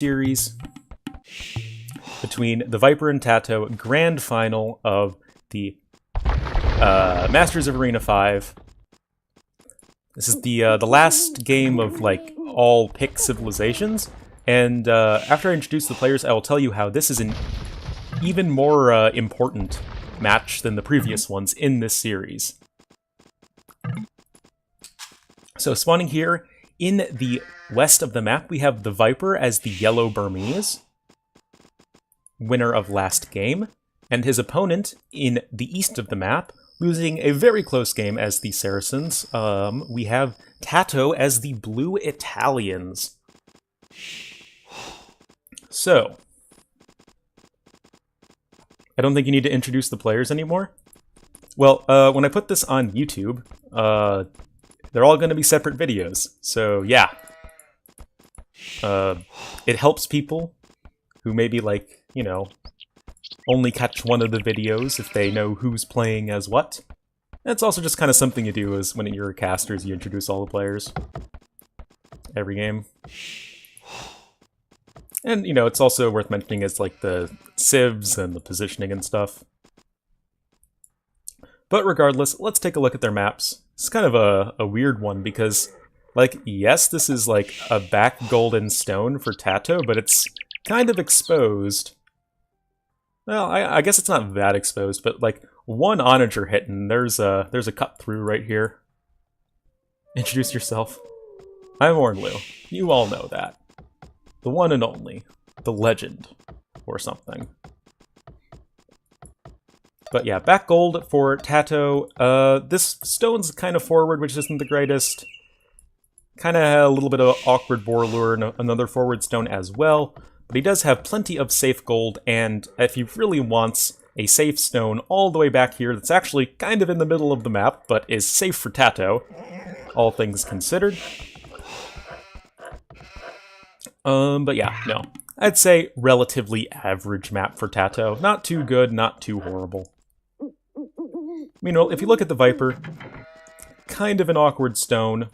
series between TheViper and TaToH, grand final of the Masters of Arena 5. This is the last game of, like, all pick civilizations, and after I introduce the players, I will tell you how this is an even more important match than the previous ones in this series. So spawning here, in the west of the map, we have TheViper as the yellow Burmese, winner of last game, and his opponent in the east of the map, losing a very close game as the Saracens. We have TaToH as the blue Italians. So, I don't think you need to introduce the players anymore. Well, when I put this on YouTube, they're all going to be separate videos, so yeah. It helps people who maybe, like, you know, only catch one of the videos if they know who's playing as what. And it's also just kind of something you do is when you're a caster, is you introduce all the players every game. And, you know, it's also worth mentioning as, like, the civs and the positioning and stuff. But regardless, let's take a look at their maps. It's kind of a weird one because, like, yes, this is like a back golden stone for TaToH, but it's kind of exposed. Well, I guess it's not that exposed, but like one onager hit and there's a cut through right here. Introduce yourself. I'm Ornlu. You all know that. The one and only. The legend. Or something. But yeah, back gold for TaToH. This stone's kind of forward, which isn't the greatest. Kind of had a little bit of awkward boar lure and another forward stone as well. But he does have plenty of safe gold, and if he really wants a safe stone all the way back here that's actually kind of in the middle of the map, but is safe for TaToH, all things considered. But yeah, no. I'd say relatively average map for TaToH. Not too good, not too horrible. Meanwhile, if you look at TheViper, kind of an awkward stone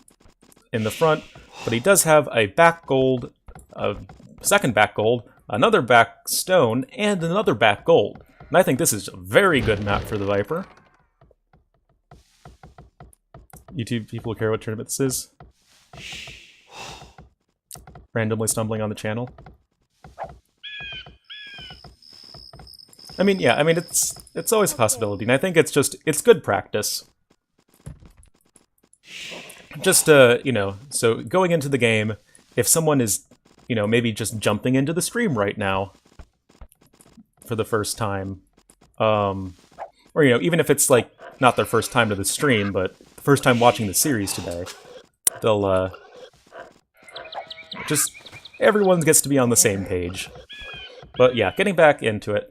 in the front, but he does have a back gold, a second back gold, another back stone, and another back gold. And I think this is a very good map for TheViper. YouTube people care what tournament this is. Randomly stumbling on the channel. I mean, yeah, I mean, it's always a possibility, and I think it's good practice. Just, you know, so going into the game, if someone is, you know, maybe just jumping into the stream right now for the first time, or, you know, even if it's, like, not their first time to the stream, but the first time watching the series today, they'll, just, everyone gets to be on the same page. But yeah, getting back into it,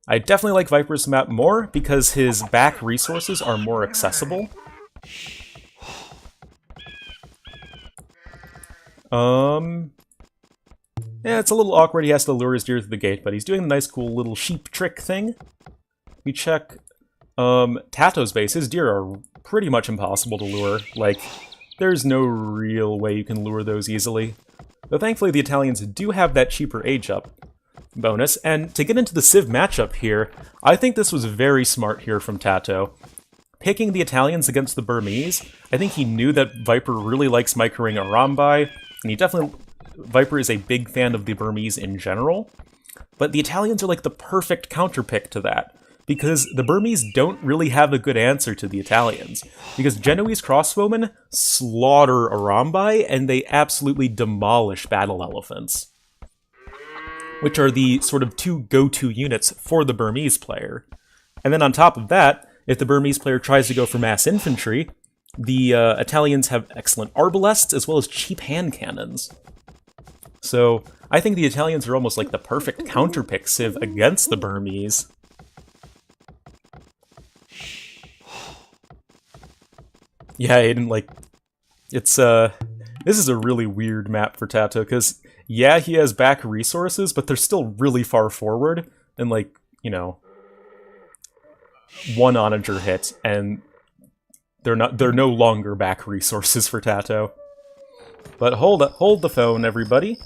I definitely like Viper's map more because his back resources are more accessible. Yeah, it's a little awkward. He has to lure his deer through the gate, but he's doing the nice, cool little sheep trick thing. We check TaToH's base. His deer are pretty much impossible to lure. Like, there's no real way you can lure those easily. Though thankfully the Italians do have that cheaper age up bonus, and to get into the Civ matchup here, I think this was very smart here from TaToH. Picking the Italians against the Burmese, I think he knew that Viper really likes microing Arambai, and he definitely... Viper is a big fan of the Burmese in general, but the Italians are like the perfect counterpick to that, because the Burmese don't really have a good answer to the Italians, because Genoese crossbowmen slaughter Arambai, and they absolutely demolish battle elephants, which are the sort of two go-to units for the Burmese player. And then on top of that, if the Burmese player tries to go for mass infantry, the Italians have excellent arbalests as well as cheap hand cannons. So I think the Italians are almost like the perfect counterpick civ against the Burmese. Yeah, Aiden, like, it's, this is a really weird map for TaToH, because, yeah, he has back resources, but they're still really far forward, and, like, you know, one onager hit, and they're no longer back resources for TaToH. But hold the phone, everybody.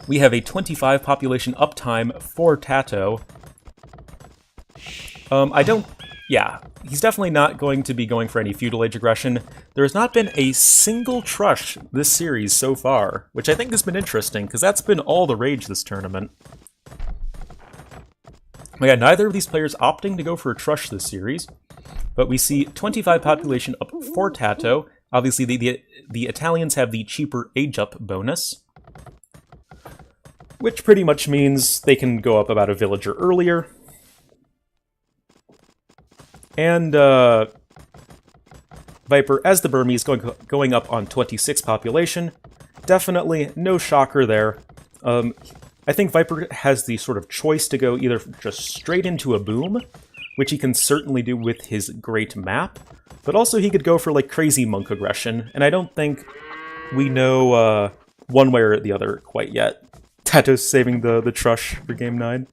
We have a 25 population uptime for TaToH. Yeah, he's definitely not going to be going for any feudal age aggression. There has not been a single trush this series so far, which I think has been interesting, because that's been all the rage this tournament. Yeah, neither of these players opting to go for a trush this series, but we see 25 population up for TaToH. Obviously, the Italians have the cheaper age-up bonus, which pretty much means they can go up about a villager earlier. And Viper, as the Burmese, going up on 26 population. Definitely no shocker there. I think Viper has the sort of choice to go either just straight into a boom, which he can certainly do with his great map, but also he could go for like crazy monk aggression, and I don't think we know one way or the other quite yet. TaToH's saving the trush for Game 9.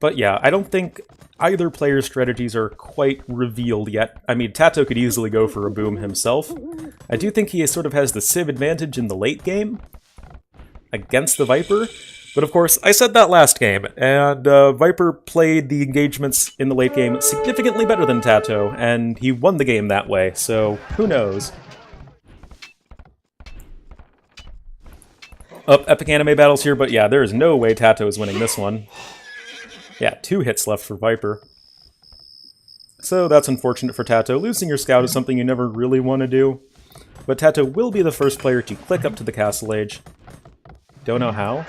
But yeah, I don't think either player's strategies are quite revealed yet. I mean, TaToH could easily go for a boom himself. I do think he sort of has the civ advantage in the late game against the Viper. But of course, I said that last game, and Viper played the engagements in the late game significantly better than TaToH, and he won the game that way, so who knows? Epic anime battles here, but yeah, there is no way TaToH is winning this one. Yeah, 2 hits left for Viper. So that's unfortunate for TaToH. Losing your scout is something you never really want to do. But TaToH will be the first player to click up to the castle age. Don't know how.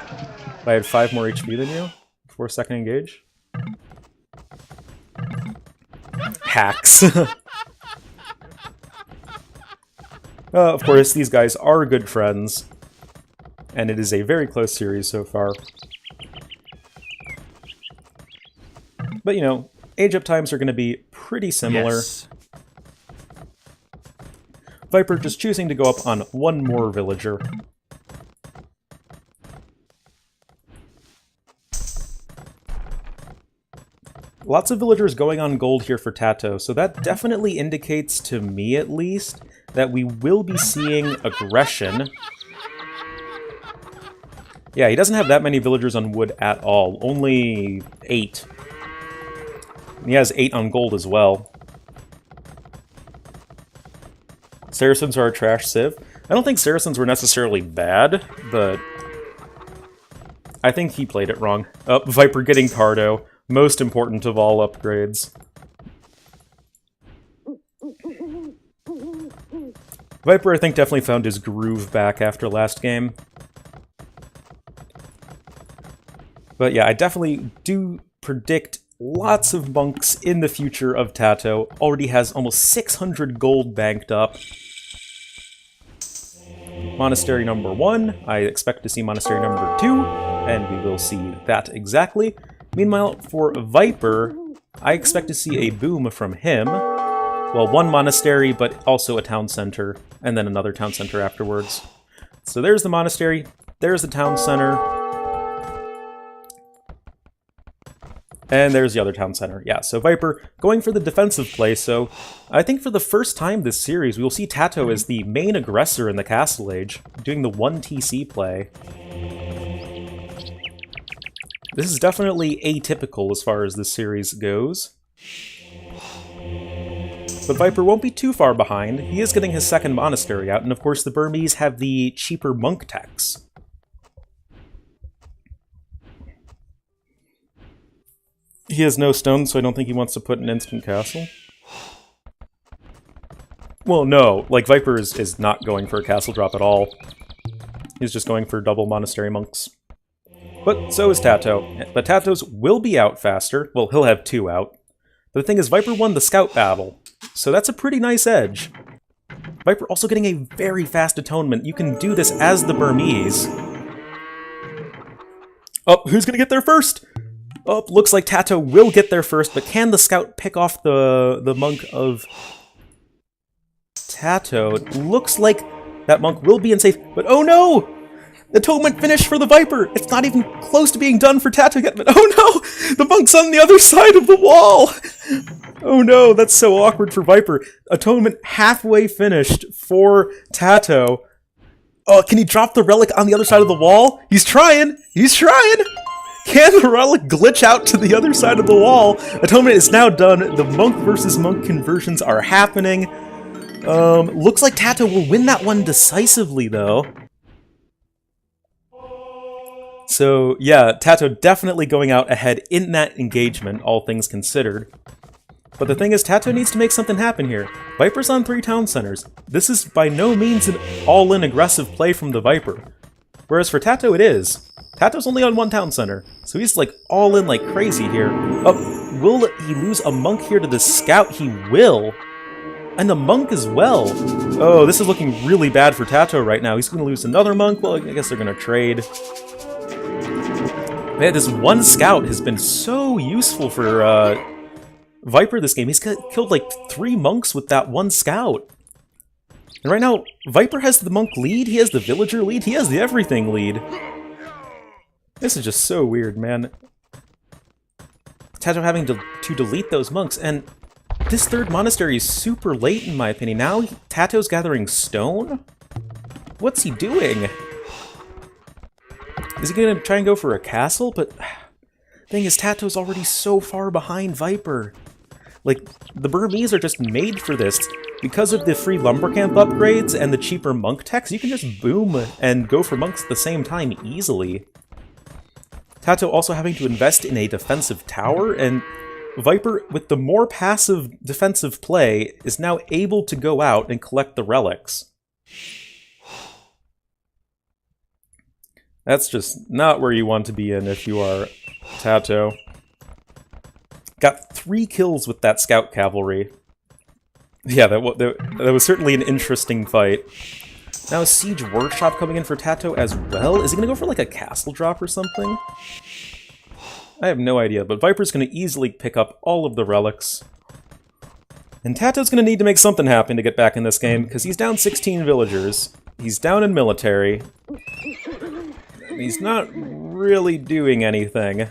If I had 5 more HP than you before second engage. Hacks. Of course, these guys are good friends. And it is a very close series so far. But, you know, age-up times are going to be pretty similar. Yes. Viper just choosing to go up on 1 more villager. Lots of villagers going on gold here for TaToH, so that definitely indicates, to me at least, that we will be seeing aggression. Yeah, he doesn't have that many villagers on wood at all. Only 8. He has 8 on gold as well. Saracens are a trash civ. I don't think Saracens were necessarily bad, but I think he played it wrong. Viper getting Cardo. Most important of all upgrades. Viper, I think, definitely found his groove back after last game. But yeah, I definitely do predict lots of monks in the future of TaToH. Already has almost 600 gold banked up. Monastery number 1. I expect to see Monastery number 2, and we will see that exactly. Meanwhile, for Viper, I expect to see a boom from him. Well, 1 monastery, but also a town center, and then another town center afterwards. So there's the monastery, there's the town center, and there's the other town center. Yeah, so Viper going for the defensive play, so I think for the first time this series, we will see TaToH as the main aggressor in the Castle Age, doing the 1 TC play. This is definitely atypical as far as this series goes. But Viper won't be too far behind. He is getting his 2nd monastery out, and of course the Burmese have the cheaper monk tax. He has no stone, so I don't think he wants to put an instant castle. Well, no, like Viper is not going for a castle drop at all. He's just going for double monastery monks. But so is TaToH. But TaToH's will be out faster. Well, he'll have 2 out. But the thing is, Viper won the scout battle, so that's a pretty nice edge. Viper also getting a very fast atonement. You can do this as the Burmese. Oh, who's gonna get there first? Oh, looks like TaToH will get there first, but can the scout pick off the monk of TaToH? It looks like that monk will be in safe, but oh no! The atonement finished for the Viper! It's not even close to being done for TaToH yet, but oh no! The monk's on the other side of the wall! Oh no, that's so awkward for Viper. Atonement halfway finished for TaToH. Oh, can he drop the relic on the other side of the wall? He's trying! He's trying! Can the relic glitch out to the other side of the wall? Atonement is now done. The monk versus monk conversions are happening. Looks like TaToH will win that one decisively, though. So, yeah, TaToH definitely going out ahead in that engagement, all things considered. But the thing is, TaToH needs to make something happen here. Viper's on 3 town centers. This is by no means an all-in aggressive play from the Viper. Whereas for TaToH it is. TaToH's only on 1 town center, so he's like all in like crazy here. Oh, will he lose a monk here to the scout? He will. And the monk as well. Oh, this is looking really bad for TaToH right now. He's going to lose another monk. Well, I guess they're going to trade. Man, this 1 scout has been so useful for Viper this game. He's killed like 3 monks with that 1 scout. And right now, Viper has the monk lead, he has the villager lead, he has the everything lead. This is just so weird, man. TaToH having to delete those monks, and this 3rd monastery is super late in my opinion. Now TaToH's gathering stone? What's he doing? Is he gonna try and go for a castle? But the thing is, TaToH's already so far behind Viper. Like, the Burmese are just made for this. Because of the free lumber camp upgrades and the cheaper monk techs, you can just boom and go for monks at the same time easily. TaToH also having to invest in a defensive tower, and Viper, with the more passive defensive play, is now able to go out and collect the relics. That's just not where you want to be in if you are TaToH. Got 3 kills with that scout cavalry. Yeah, that was certainly an interesting fight. Now, is Siege Workshop coming in for TaToH as well? Is he going to go for like a castle drop or something? I have no idea, but Viper's going to easily pick up all of the relics. And TaToH's going to need to make something happen to get back in this game, because he's down 16 villagers. He's down in military. He's not really doing anything.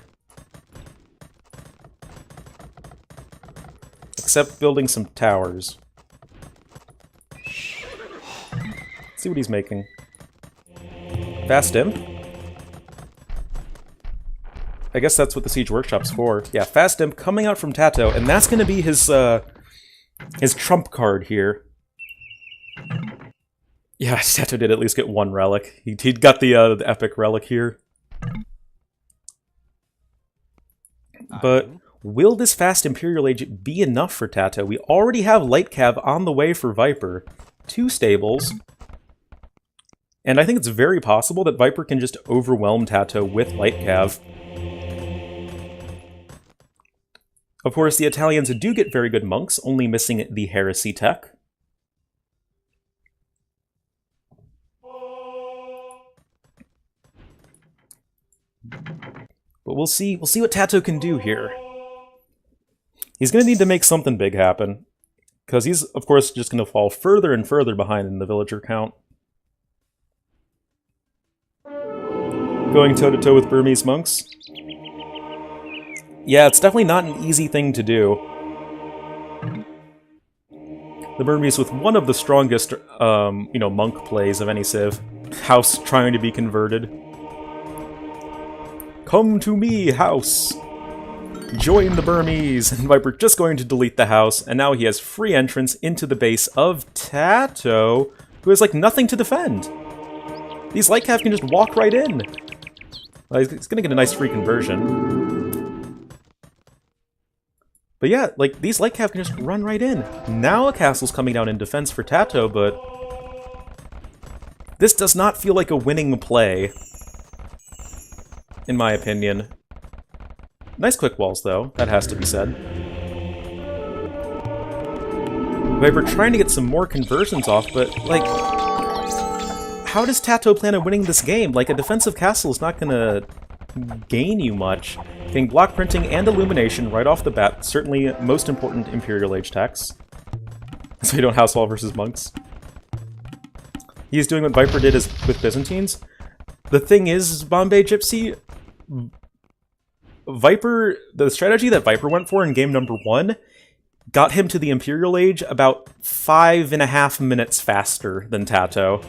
Except building some towers. Let's see what he's making. Fast Imp? I guess that's what the Siege Workshop's for. Yeah, Fast Imp coming out from TaToH, and that's gonna be his trump card here. Yeah, TaToH did at least get 1 relic. He got the epic relic here. But will this fast Imperial Age be enough for TaToH? We already have Light Cav on the way for Viper. 2 stables. And I think it's very possible that Viper can just overwhelm TaToH with Light Cav. Of course, the Italians do get very good monks, only missing the Heresy tech. But we'll see what TaToH can do here. He's going to need to make something big happen, because he's, of course, just going to fall further and further behind in the villager count. Going toe-to-toe with Burmese monks. Yeah, it's definitely not an easy thing to do. The Burmese with one of the strongest, monk plays of any civ. House trying to be converted. Come to me, House! Join the Burmese! And Viper just going to delete the house, and now he has free entrance into the base of TaToH, who has, like, nothing to defend. These Light Cav can just walk right in. Well, he's gonna get a nice free conversion. But yeah, like, these Light Cav can just run right in. Now a castle's coming down in defense for TaToH, but this does not feel like a winning play, in my opinion. Nice quick walls, though. That has to be said. Viper trying to get some more conversions off, but, like, how does TaToH plan on winning this game? Like, a defensive castle is not gonna gain you much. Getting block printing and illumination right off the bat, certainly most important Imperial Age techs. So you don't house wall versus monks. He's doing what Viper did with Byzantines. The thing is, Bombay Gypsy, Viper, the strategy that Viper went for in game number 1 got him to the Imperial Age about 5.5 minutes faster than TaToH.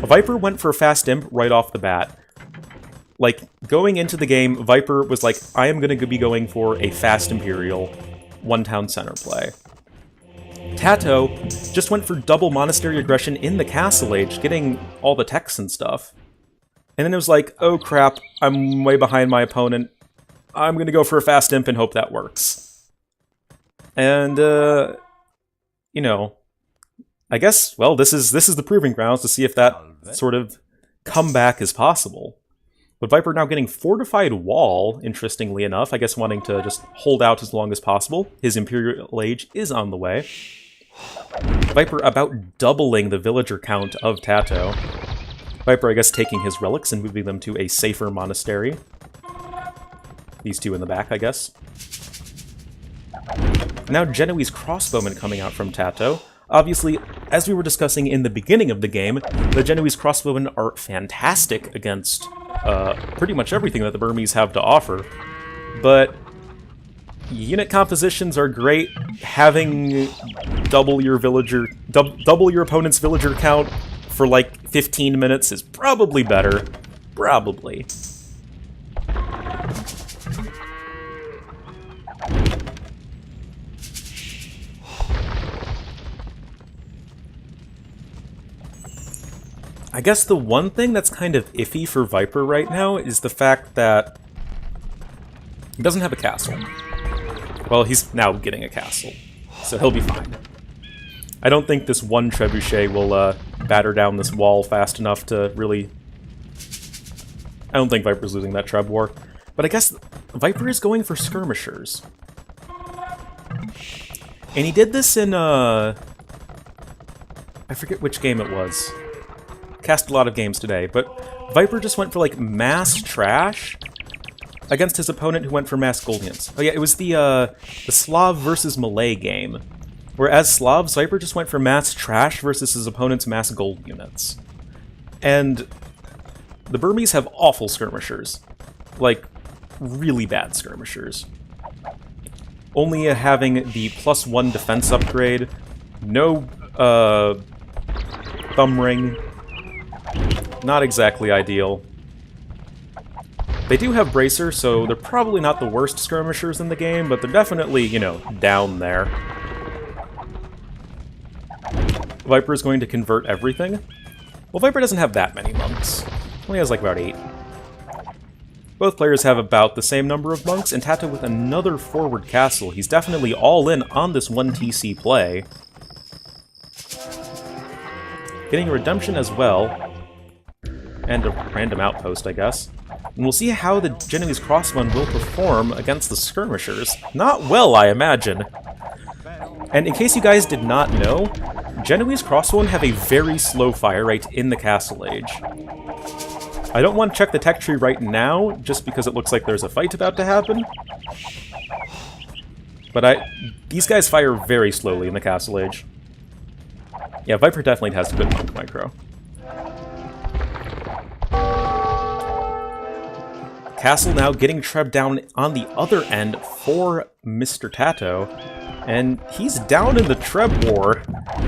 Viper went for a fast imp right off the bat. Like, going into the game, Viper was like, I am going to be going for a fast Imperial, one-town center play. TaToH just went for double Monastery Aggression in the Castle Age, getting all the techs and stuff. And then it was like, oh crap, I'm way behind my opponent. I'm going to go for a fast imp and hope that works. And, you know, I guess, well, this is the proving grounds to see if that sort of comeback is possible. But Viper now getting Fortified Wall, interestingly enough, I guess wanting to just hold out as long as possible. His Imperial Age is on the way. Viper about doubling the villager count of TaToH. Viper, I guess, taking his relics and moving them to a safer monastery. These two in the back, I guess. Now Genoese crossbowmen coming out from TaToH. Obviously, as we were discussing in the beginning of the game, the Genoese crossbowmen are fantastic against pretty much everything that the Burmese have to offer. But unit compositions are great. Having double your opponent's villager count for like 15 minutes is probably better. Probably. I guess the one thing that's kind of iffy for Viper right now is the fact that he doesn't have a castle. Well, he's now getting a castle, so he'll be fine. I don't think this one trebuchet will batter down this wall fast enough to really... I don't think Viper's losing that treb war. But I guess Viper is going for skirmishers. And he did this in, I forget which game it was. Cast a lot of games today, but Viper just went for, like, mass trash against his opponent who went for mass gold units. Oh yeah, it was the Slav versus Malay game, where as Slavs, Viper just went for mass trash versus his opponent's mass gold units. And the Burmese have awful skirmishers. Like, really bad skirmishers. Only having the +1 defense upgrade, no thumb ring. Not exactly ideal. They do have Bracer, so they're probably not the worst skirmishers in the game, but they're definitely, you know, down there. Viper is going to convert everything. Well, Viper doesn't have that many monks. Only has like about 8. Both players have about the same number of monks, and TaToH with another forward castle. He's definitely all in on this 1 TC play. Getting a redemption as well. And a random outpost, I guess. And we'll see how the Genoese crossbowmen will perform against the skirmishers. Not well, I imagine. And in case you guys did not know, Genoese crossbowmen have a very slow fire rate in the Castle Age. I don't want to check the tech tree right now, just because it looks like there's a fight about to happen. But these guys fire very slowly in the Castle Age. Yeah, Viper definitely has a good monk micro. Castle now getting Treb down on the other end for Mr. TaToH, and he's down in the Treb war.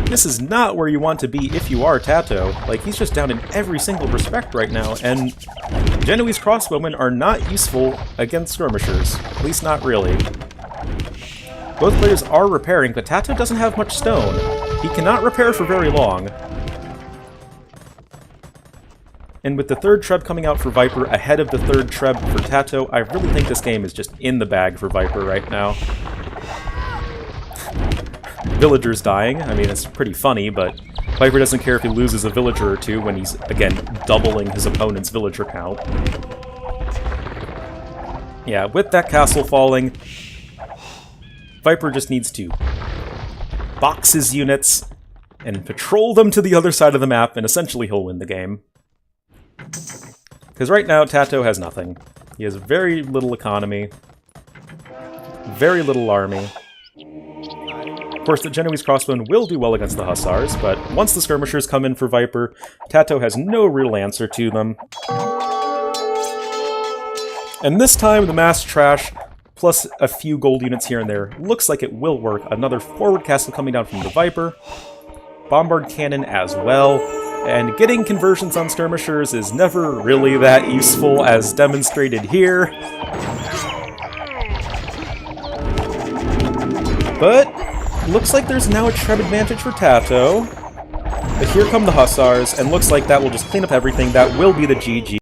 This is not where you want to be if you are TaToH. Like, he's just down in every single respect right now, and Genoese crossbowmen are not useful against skirmishers. At least not really. Both players are repairing, but TaToH doesn't have much stone. He cannot repair for very long. And with the third Treb coming out for Viper ahead of the third Treb for TaToH, I really think this game is just in the bag for Viper right now. Villagers dying, I mean, it's pretty funny, but Viper doesn't care if he loses a villager or two when he's, again, doubling his opponent's villager count. Yeah, with that castle falling, Viper just needs to box his units and patrol them to the other side of the map, and essentially he'll win the game. Because right now, TaToH has nothing. He has very little economy, very little army. Of course, the Genoese crossbowmen will do well against the Hussars, but once the skirmishers come in for Viper, TaToH has no real answer to them. And this time, the mass trash plus a few gold units here and there. Looks like it will work. Another forward castle coming down from the Viper. Bombard cannon as well. And getting conversions on skirmishers is never really that useful, as demonstrated here. But looks like there's now a treb advantage for TaToH. But here come the Hussars, and looks like that will just clean up everything. That will be the GG.